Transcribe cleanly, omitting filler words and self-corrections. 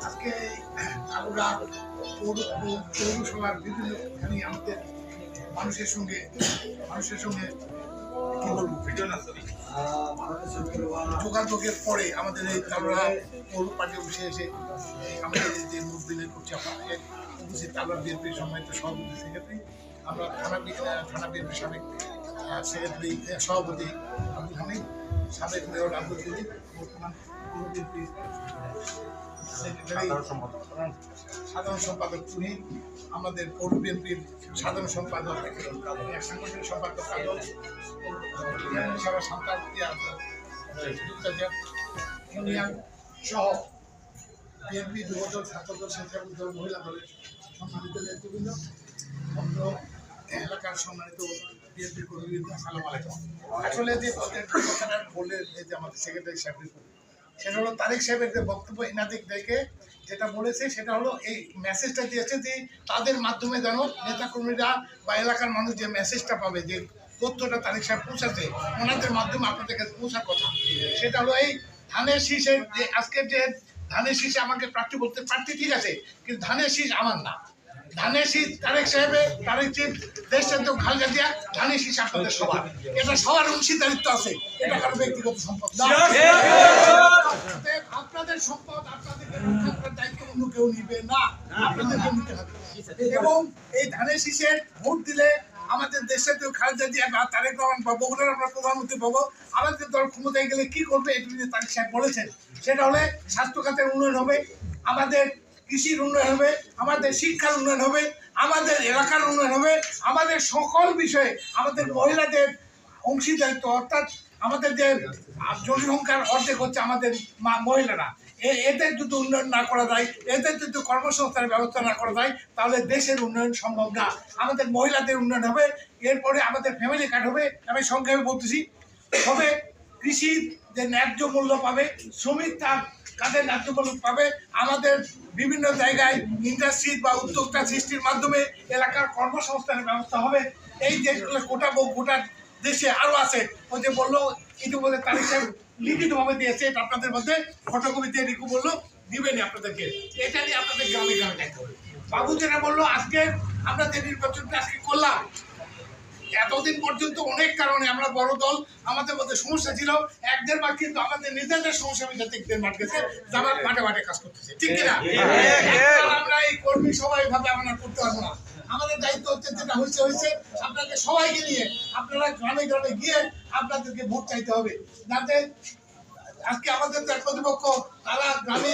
আজকে আমরা পৌরসভার বিভিন্নখানি আমাদের মানুষের সঙ্গে কি বলবো যোগাযোগের পরে আমাদের এই তালুরা পৌর পার্টি অফিসে এসে আমাদের যে মুরব্বিলে করছি আমাদের উপস্থিত তালুরা বিএনপির সম্মানিত সভাপতি সেক্রেটারি, আমরা থানা বিএনপির সাবেক সেক্রেটারি সভাপতি আব্দুল হামিদ, সাবেক মেয়র আব্দুল দিদি, বর্তমান পৌর বিএনপির সাধারণ সম্পাদক তুমি, আমাদের পৌর বিএনপির সাধারণ সম্পাদক সাংগঠনিক সম্পাদক কাজল ইউনিয়ন সহ বিএনপি যুবদল, ছাত্রদল, স্বেচ্ছাসেবক দল, মহিলা দলের সম্মানিত নেতৃবৃন্দ, অন্য এলাকার সম্মানিত বিএনপির কর্মীবৃন্দ, আসসালামু আলাইকুম। আসলে যে কথাটা বললেন যে আমাদের সেক্রেটারি সাহেব, সেটা হলো তারেক সাহেবের যে বক্তব্য এনাদিক দেখে যেটা বলেছে সেটা হলো এই মেসেজটা দিয়েছে যে তাদের মাধ্যমে যেন নেতাকর্মীরা বা এলাকার মানুষ যে মেসেজটা পাবে, যে তথ্যটা তারেক সাহেব পৌঁছাতে ওনাদের মাধ্যমে আপনাদের কাছে পৌঁছার কথা, সেটা হলো এই ধানের শীষের যে আজকের যে ধানের শীষে আমাকে প্রার্থী বলতে প্রার্থী ঠিক আছে, কিন্তু ধানের শীষ আমার না। ধানের শীষ তারেক সাহেবের, তারেক চিফ দেশের তো খালেদা জিয়া, ধানের শীষ আপনাদের সবার, এটা সবার অংশীদারিত্ব আছে, এটা কারো ব্যক্তিগত সম্পদ না। আপনাদের সম্পদ আপনাদেরকে রক্ষা করার দায়িত্ব অন্য কেউ নিবে না, আপনাদেরকে নিতে হবে। এবং এই ধানের শীষের ভোট দিলে আমাদের দেশে তো খালেদা জিয়া বা তারেক রহমান বা বগুড়ার আমরা প্রধানমন্ত্রী পাবো, আমাদের দল ক্ষমতায় গেলে কি করবে এটুকু যে তারেক সাহেব বলেছেন, সেটা হলে স্বাস্থ্য খাতের উন্নয়ন হবে, আমাদের কৃষির উন্নয়ন হবে, আমাদের শিক্ষার উন্নয়ন হবে, আমাদের এলাকার উন্নয়ন হবে, আমাদের সকল বিষয়ে আমাদের মহিলাদের অংশীদারিত্ব, অর্থাৎ আমাদের যে জনসংখ্যার অর্ধেক হচ্ছে আমাদের মহিলারা, এদের যদি উন্নয়ন না করা যায়, এদের যদি কর্মসংস্থানের ব্যবস্থা না করা যায়, তাহলে দেশের উন্নয়ন সম্ভব না। আমাদের মহিলাদের উন্নয়ন হবে, এরপরে আমাদের ফ্যামিলি কার্ড হবে, আমি সংক্ষেপে বলতেছি, হবে কৃষির যে ন্যায্য মূল্য পাবে, শ্রমিক তার কাজের ন্যায্য মূল্য পাবে, আমাদের বিভিন্ন জায়গায় ইন্ডাস্ট্রি বা উদ্যোক্তা সৃষ্টির মাধ্যমে এলাকার কর্মসংস্থানের ব্যবস্থা হবে। এই দেশগুলো গোটা দেশে আরো আছে, ওই যে বললো ইতিমধ্যে তারিখ সাহেব লিখিতভাবে দিয়েছে, এটা আপনাদের মধ্যে ফটোকপি দিয়ে রিকু বললো দিবেনি আপনাদেরকে, এটা নিয়ে আপনাদের গ্রামে গ্রামে দেখতে হবে। বাবু যেটা বললো আজকে আমরা যে নির্বাচনটা আজকে করলাম, এতদিন পর্যন্ত অনেক কারণে আমরা বড় দল, আমাদের মধ্যে সমস্যা ছিল, এক দেড় মাস কিন্তু আমাদের নিজেদের সমস্যা মিটাতে দেড় মাঠ গেছে, যারা মাঠে মাঠে কাজ করতেছে, ঠিক কিনা? আমরা এই কর্মী সবাই ভাবে আমরা করতে পারবো না, আমাদের দায়িত্ব হচ্ছে যেটা হয়েছে আপনাদের সবাইকে নিয়ে আপনারা গ্রামে গ্রামে গিয়ে আপনাদেরকে ভোট চাইতে হবে, যাতে আজকে আমাদের প্রতিপক্ষ তারা গ্রামে